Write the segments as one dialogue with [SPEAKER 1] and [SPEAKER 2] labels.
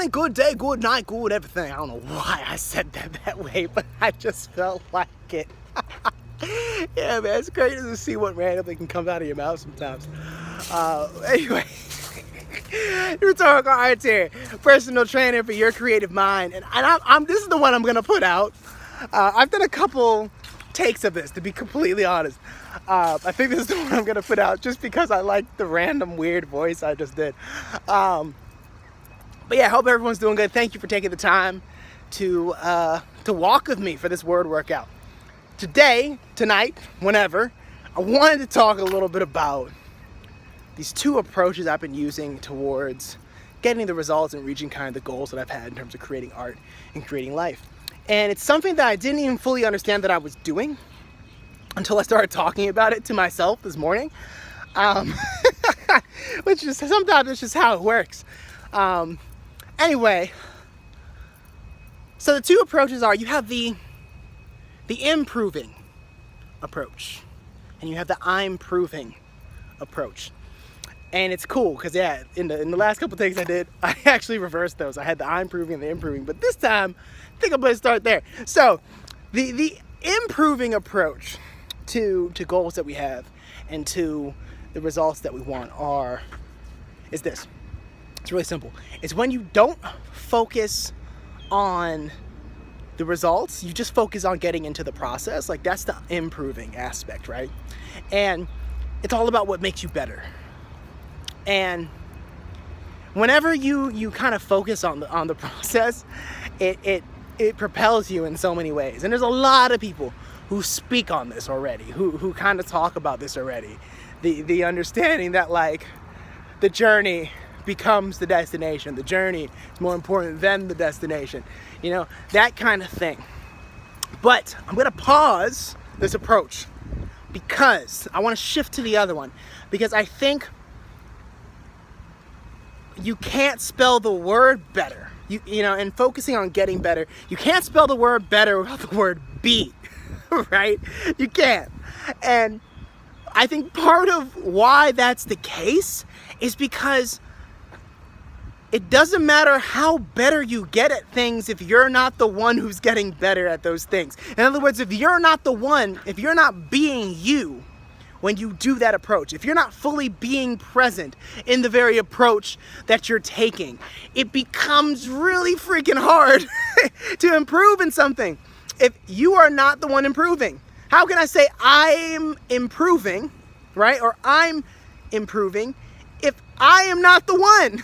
[SPEAKER 1] morning, good day, good night, good everything. I don't know why I said that way, but I just felt like it. Yeah, man, it's crazy to see what randomly can come out of your mouth sometimes. Anyway, Rhetorical Arts here, personal trainer for your creative mind, and I'm this is the one I'm gonna put out. I've done a couple takes of this, to be completely honest. I think this is the one I'm gonna put out just because I like the random weird voice I just did. But yeah, I hope everyone's doing good. Thank you for taking the time to walk with me for this word workout. Today, tonight, whenever, I wanted to talk a little bit about these two approaches I've been using towards getting the results and reaching kind of the goals that I've had in terms of creating art and creating life. And it's something that I didn't even fully understand that I was doing until I started talking about it to myself this morning. Which is sometimes it's just how it works. Anyway, so the two approaches are, you have the improving approach and you have the I'm proving approach. And it's cool because yeah, in the last couple takes I did, I actually reversed those. I had the I'm proving and the improving, but this time I think I'm gonna start there. So the improving approach to goals that we have and to the results that we want is this. It's really simple. It's when you don't focus on the results, you just focus on getting into the process. Like, that's the improving aspect, right? And it's all about what makes you better. And whenever you kind of focus on the process, it propels you in so many ways. And there's a lot of people who speak on this already, who kind of talk about this already. The understanding that, like, the journey becomes the destination. The journey is more important than the destination. You know, that kind of thing. But I'm going to pause this approach because I want to shift to the other one. Because I think you can't spell the word better. You know, and focusing on getting better, you can't spell the word better without the word be, right? You can't. And I think part of why that's the case is because it doesn't matter how better you get at things if you're not the one who's getting better at those things. In other words, if you're not being you when you do that approach, if you're not fully being present in the very approach that you're taking, it becomes really freaking hard to improve in something. If you are not the one improving, how can I say I'm improving, right? Or I'm improving if I am not the one,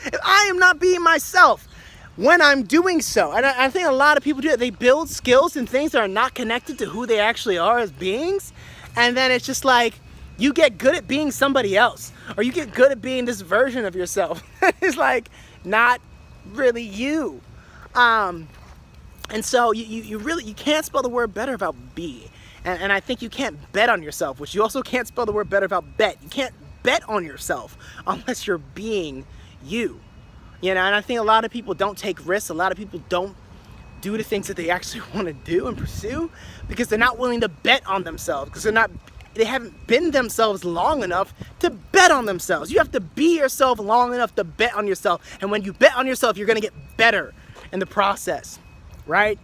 [SPEAKER 1] if I am not being myself when I'm doing so. And I think a lot of people do it. They build skills and things that are not connected to who they actually are as beings. And then it's just like, you get good at being somebody else, or you get good at being this version of yourself. It's like not really you. And so you can't spell the word better without be. And I think you can't bet on yourself, which you also can't spell the word better without bet. You can't bet on yourself unless you're being you. You know, and I think a lot of people don't take risks. A lot of people don't do the things that they actually want to do and pursue because they're not willing to bet on themselves, because they haven't been themselves long enough to bet on themselves. You have to be yourself long enough to bet on yourself. And when you bet on yourself, you're going to get better in the process, right?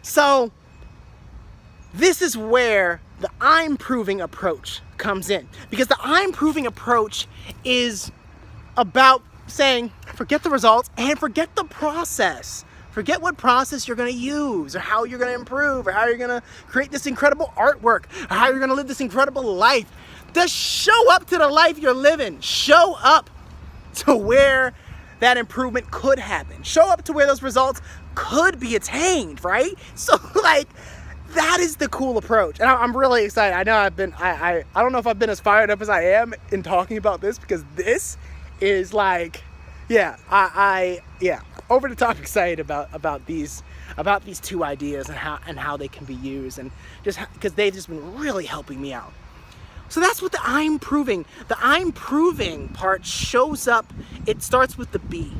[SPEAKER 1] So this is where the I'm proving approach comes in, because the I'm proving approach is about saying, forget the results and forget the process. Forget what process you're going to use, or how you're going to improve, or how you're going to create this incredible artwork, or how you're going to live this incredible life. Just show up to the life you're living. Show up to where that improvement could happen. Show up to where those results could be attained, right? So, like, that is the cool approach. And I'm really excited. I know I don't know if I've been as fired up as I am in talking about this, because this is like, yeah, over the top excited about these two ideas and how they can be used, and just because they've just been really helping me out. So that's what the I'm proving part shows up. It starts with the be,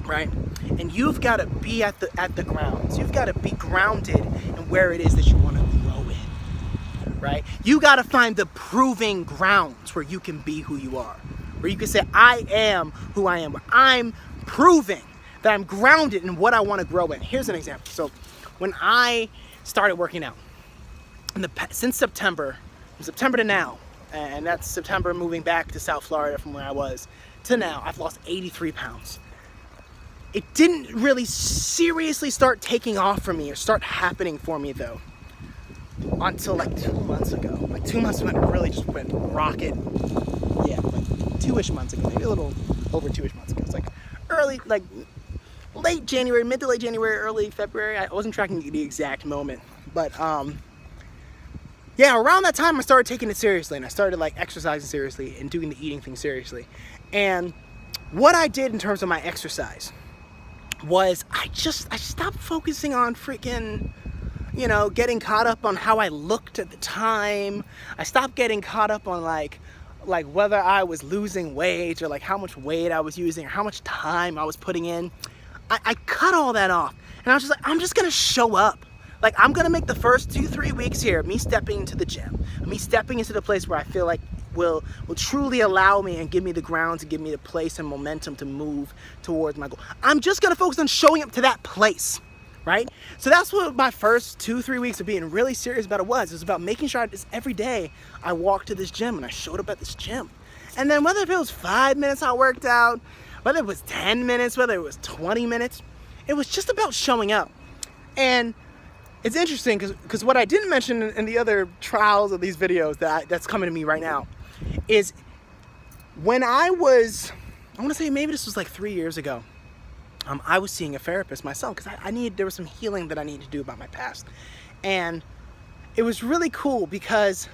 [SPEAKER 1] right? And you've got to be at the grounds. You've got to be grounded in where it is that you want to grow in, right? You got to find the proving grounds where you can be who you are, where you can say, I am who I am, where I'm proving that I'm grounded in what I want to grow in. Here's an example. So when I started working out, since September, from September to now, and that's September moving back to South Florida from where I was, to now, I've lost 83 pounds. It didn't really seriously start taking off for me or start happening for me though until like 2 months ago. Like 2 months when it really just went rocket. Yeah, like 2-ish months ago, maybe a little over 2-ish months ago. It's like early, like late January, mid to late January, early February. I wasn't tracking the exact moment, but yeah, around that time I started taking it seriously, and I started like exercising seriously and doing the eating thing seriously. And what I did in terms of my exercise was I stopped focusing on freaking, you know, getting caught up on how I looked at the time. I stopped getting caught up on like whether I was losing weight or like how much weight I was using or how much time I was putting in. I cut all that off, and I was just like, I'm just gonna show up. Like, I'm gonna make the first 2-3 weeks here me stepping into the gym, me stepping into the place where I feel like will truly allow me and give me the ground to give me the place and momentum to move towards my goal. I'm just gonna focus on showing up to that place, right? So that's what my first 2-3 weeks of being really serious about it was. It was about making sure every day I walked to this gym and I showed up at this gym. And then whether it was 5 minutes I worked out, whether it was 10 minutes, whether it was 20 minutes, it was just about showing up. And it's interesting because what I didn't mention in the other trials of these videos that's coming to me right now is when I want to say maybe this was like 3 years ago, I was seeing a therapist myself because there was some healing that I needed to do about my past. And it was really cool because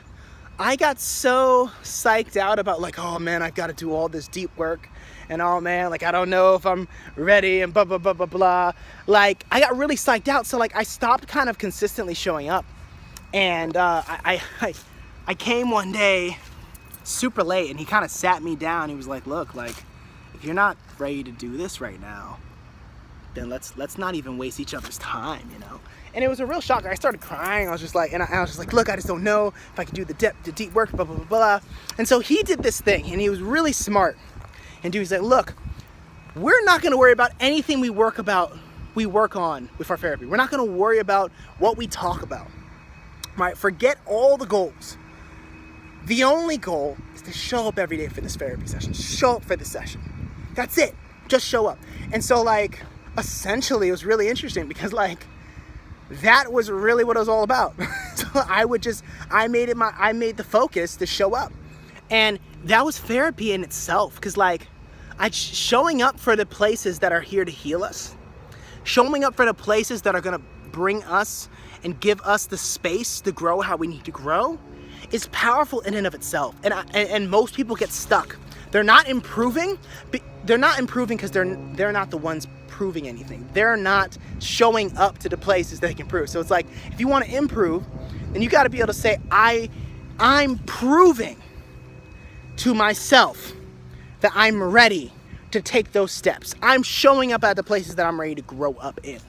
[SPEAKER 1] I got so psyched out about like, oh man, I've got to do all this deep work. And oh man, like I don't know if I'm ready and blah, blah, blah, blah, blah. Like I got really psyched out. So like I stopped kind of consistently showing up. And I came one day super late and he kind of sat me down. He was like, look, like if you're not ready to do this right now, then let's not even waste each other's time, you know? And it was a real shocker. I started crying. I was just like, look, I just don't know if I can do the deep work, blah, blah, blah, blah. And so he did this thing and he was really smart. And dude, he's like, look, we're not gonna worry about anything we work on with our therapy. We're not gonna worry about what we talk about, right? Forget all the goals. The only goal is to show up every day for this therapy session. Show up for the session. That's it, just show up. And so like, essentially it was really interesting because like, that was really what it was all about. So I made the focus to show up. And that was therapy in itself. Cause like, showing up for the places that are here to heal us, showing up for the places that are gonna bring us and give us the space to grow how we need to grow is powerful in and of itself. And most people get stuck. They're not improving because they're not the ones proving anything. They're not showing up to the places that they can prove. So it's like, if you want to improve, then you got to be able to say, I'm proving to myself that I'm ready to take those steps. I'm showing up at the places that I'm ready to grow up in.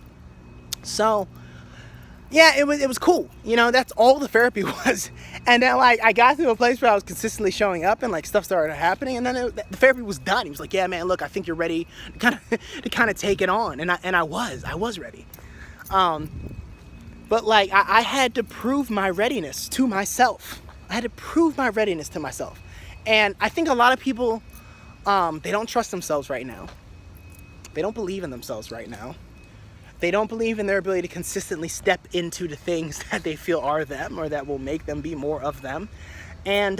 [SPEAKER 1] So yeah, it was cool. You know, that's all the therapy was. And then like I got to a place where I was consistently showing up and like stuff started happening, and then the therapy was done. He was like, yeah man, look, I think you're ready to kind of take it on. And I was ready. But like I had to prove my readiness to myself. And I think a lot of people, they don't trust themselves right now. They don't believe in themselves right now. They don't believe in their ability to consistently step into the things that they feel are them or that will make them be more of them. And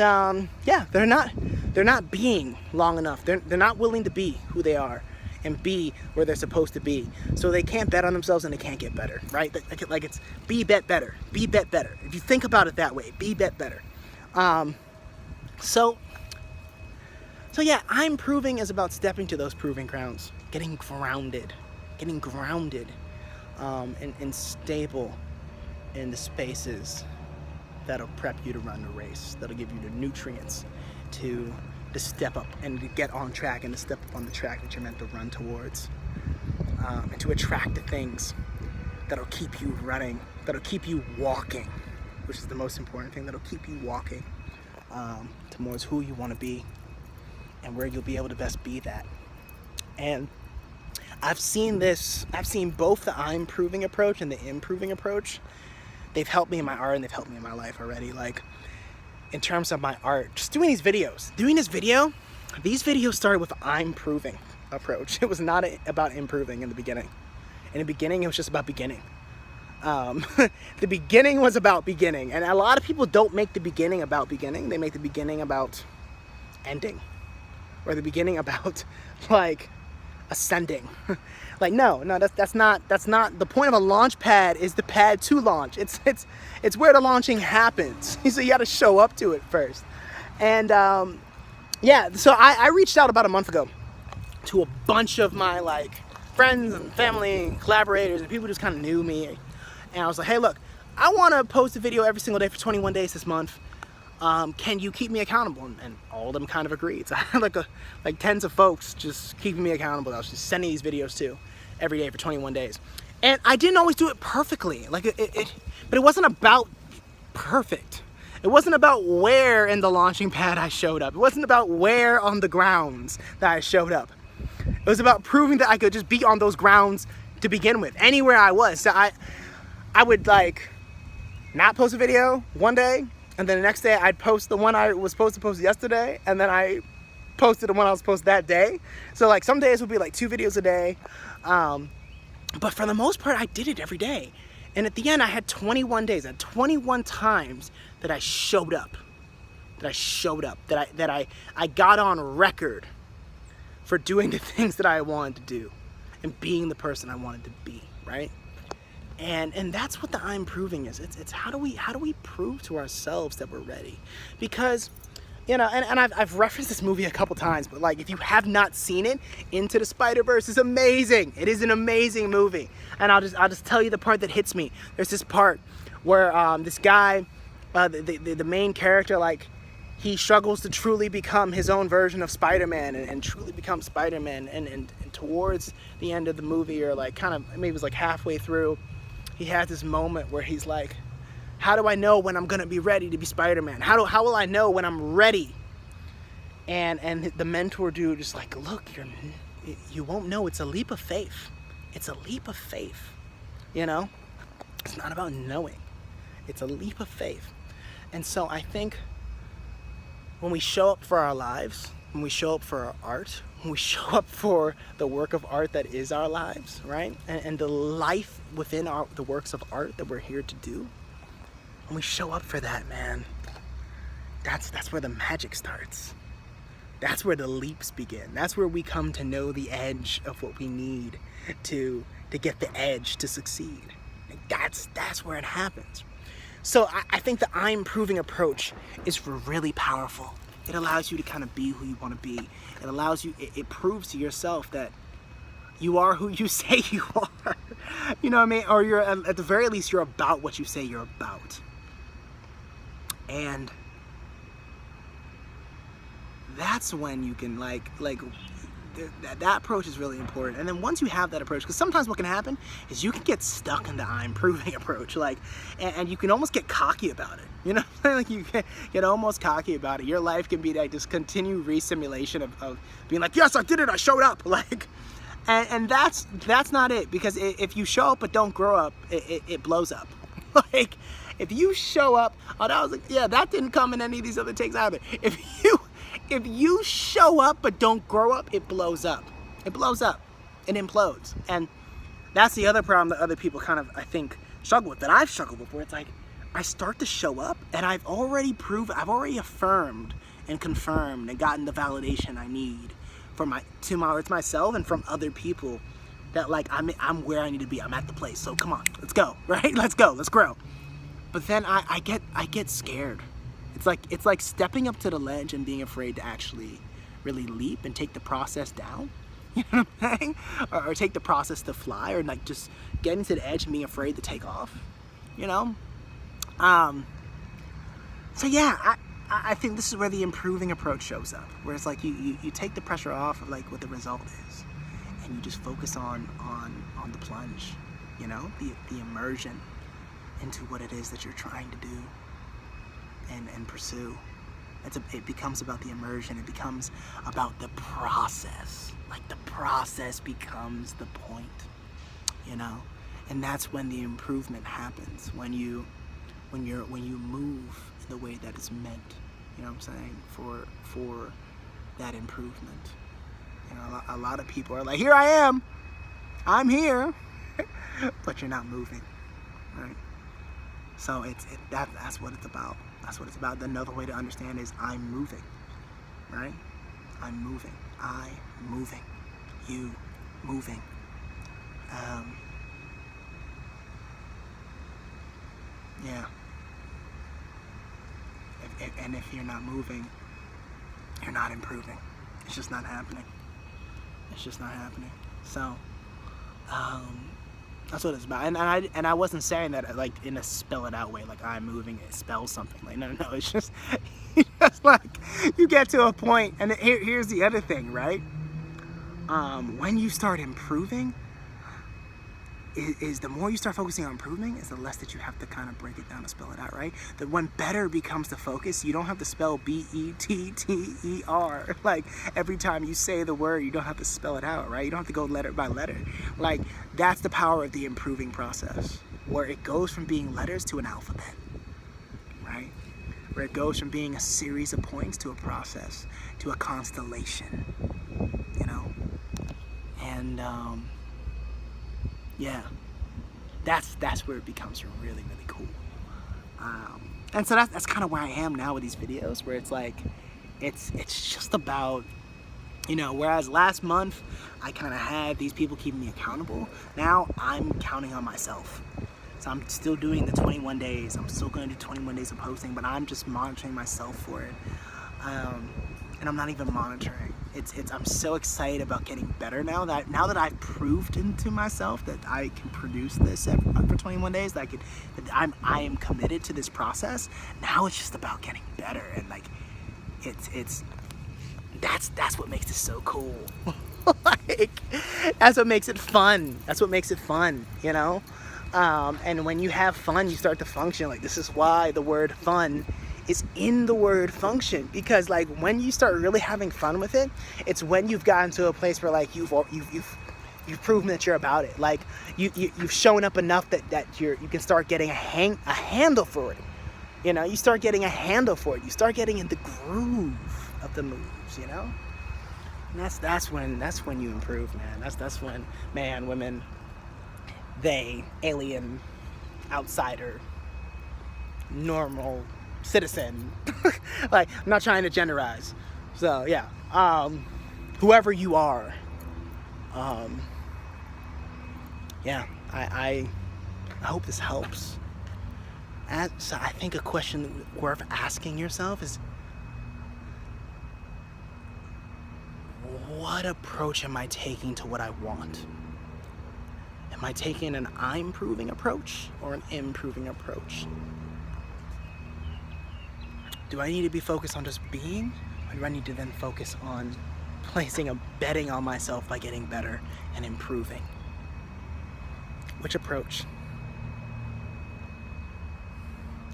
[SPEAKER 1] yeah, they're not being long enough. They're not willing to be who they are and be where they're supposed to be. So they can't bet on themselves and they can't get better, right? Like it's be, bet, better. Be, bet, better. If you think about it that way, be, bet, better. So yeah, I'm proving is about stepping to those proving grounds, getting grounded, and stable in the spaces that'll prep you to run the race, that'll give you the nutrients to step up and to get on track and to step up on the track that you're meant to run towards, and to attract the things that'll keep you running, that'll keep you walking, which is the most important thing, that'll keep you walking towards who you want to be and where you'll be able to best be that. And I've seen both the I'm proving approach and the improving approach. They've helped me in my art and they've helped me in my life already. Like, in terms of my art, just doing these videos. These videos started with I'm proving approach. It was not about improving in the beginning. In the beginning, it was just about beginning. The beginning was about beginning. And a lot of people don't make the beginning about beginning. They make the beginning about ending. Or the beginning about, like, ascending. Like, no, that's not the point of a launch pad. Is the pad to launch. It's where the launching happens. So you got to show up to it first. And yeah, so I reached out about a month ago to a bunch of my like friends and family and collaborators and people who just kind of knew me, and I was like, hey, look, I want to post a video every single day for 21 days this month. Can you keep me accountable? And all of them kind of agreed. So I had like tens of folks just keeping me accountable. I was just sending these videos to every day for 21 days. And I didn't always do it perfectly. Like but it wasn't about perfect. It wasn't about where in the launching pad I showed up. It wasn't about where on the grounds that I showed up. It was about proving that I could just be on those grounds to begin with, anywhere I was. So I would like not post a video one day, and then the next day I'd post the one I was supposed to post yesterday, and then I posted the one I was supposed to that day. So like some days would be like 2 videos a day. But for the most part, I did it every day. And at the end, I had 21 days. I had 21 times that I showed up. That I got on record for doing the things that I wanted to do and being the person I wanted to be, right? And that's what the I'm proving is. It's how do we prove to ourselves that we're ready? Because, you know, and I've referenced this movie a couple times, but like if you have not seen it, Into the Spider-Verse is amazing. It is an amazing movie. And I'll just tell you the part that hits me. There's this part where this guy, the main character, like he struggles to truly become his own version of Spider-Man and truly become Spider-Man. And towards the end of the movie, or like kind of maybe it was like halfway through, he has this moment where he's like, how do I know when I'm gonna be ready to be Spider-Man? How will I know when I'm ready? And the mentor dude is like, look, you won't know. It's a leap of faith. It's a leap of faith. You know, it's not about knowing. It's a leap of faith. And so I think when we show up for our lives, when we show up for our art, when we show up for the work of art that is our lives, right? And the life within the works of art that we're here to do, when we show up for that, man, that's where the magic starts. That's where the leaps begin. That's where we come to know the edge of what we need to get the edge to succeed. That's where it happens. So I think the I'm proving approach is really powerful. It allows you to kind of be who you want to be. It allows you, it proves to yourself that you are who you say you are. You know what I mean? Or you're, at the very least, you're about what you say you're about. And that's when you can that approach is really important. And then once you have that approach, because sometimes what can happen is you can get stuck in the I'm proving approach, and you can almost get cocky about it. You know, like you can get almost cocky about it. Your life can be like this continued re-simulation of being like, yes, I did it, I showed up, and that's not it. Because if you show up but don't grow up, it blows up. Like if you show up, oh, that was like, yeah, that didn't come in any of these other takes either. If you show up but don't grow up, it blows up. It blows up. It implodes. And that's the other problem that other people kind of, I think, struggle with, that I've struggled with, where it's like, I start to show up and I've already affirmed and confirmed and gotten the validation I need to myself and from other people that like, I'm where I need to be. I'm at the place. So come on, let's go, right? Let's go, let's grow. But then I get scared. It's like stepping up to the ledge and being afraid to actually really leap and take the process down. You know what I'm saying? Or take the process to fly, or like just getting to the edge and being afraid to take off. You know? So yeah, I think this is where the improving approach shows up. Where it's like you take the pressure off of like what the result is, and you just focus on the plunge, you know, the immersion into what it is that you're trying to do and pursue. It becomes about the immersion. It becomes about the process. Like the process becomes the point, you know? And that's when the improvement happens, when you move in the way that is meant, you know what I'm saying, for that improvement. You know, a lot of people are like, here I am, I'm here, but you're not moving, right? So that's what it's about. That's what it's about. Another way to understand is I'm moving, right? I'm moving. I moving. You moving. Yeah. And if you're not moving, you're not improving. It's just not happening. It's just not happening. So, that's what it's about. And I wasn't saying that like in a spell it out way, like I'm moving, it spells something. Like no, it's just, just like you get to a point, and here's the other thing, right? When you start improving, is the more you start focusing on improving, is the less that you have to kind of break it down and spell it out, right? That when better becomes the focus, you don't have to spell B-E-T-T-E-R. Like every time you say the word, you don't have to spell it out, right? You don't have to go letter by letter. Like that's the power of the improving process, where it goes from being letters to an alphabet, right? Where it goes from being a series of points to a process, to a constellation, you know? And, yeah, that's where it becomes really, really cool. And so that's kind of where I am now with these videos, where it's like, it's just about, you know, whereas last month I kind of had these people keeping me accountable, now I'm counting on myself. So I'm still doing the 21 days. I'm still going to do 21 days of posting, but I'm just monitoring myself for it. And I'm not even monitoring. I'm so excited about getting better now that I've proved to myself that I can produce this for 21 days, that I am committed to this process. Now it's just about getting better, and like that's what makes it so cool. Like that's what makes it fun. That's what makes it fun, you know? And when you have fun, you start to function. Like this is why the word fun is in the word function, because like when you start really having fun with it, it's when you've gotten to a place where like you've proven that you're about it. Like you've shown up enough that you can start getting a handle for it. You know, you start getting a handle for it. You start getting in the groove of the moves, you know? And that's when you improve, man. That's when man, women, they, alien, outsider, normal, citizen, like I'm not trying to genderize, so yeah, whoever you are, yeah, I hope this helps. And so I think a question worth asking yourself is, what approach am I taking to what I want? Am I taking an I'm improving approach or an improving approach? Do I need to be focused on just being, or do I need to then focus on placing a betting on myself by getting better and improving? Which approach?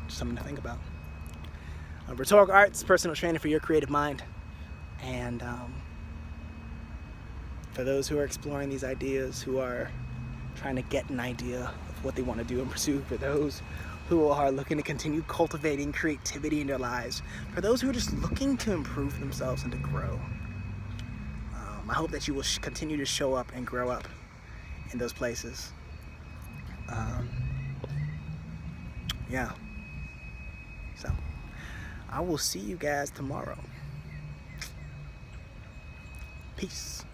[SPEAKER 1] Just something to think about. Rhetorical Arts, personal training for your creative mind. And for those who are exploring these ideas, who are trying to get an idea of what they want to do and pursue, for those who are looking to continue cultivating creativity in their lives, for those who are just looking to improve themselves and to grow. I hope that you will continue to show up and grow up in those places. Yeah. So, I will see you guys tomorrow. Peace.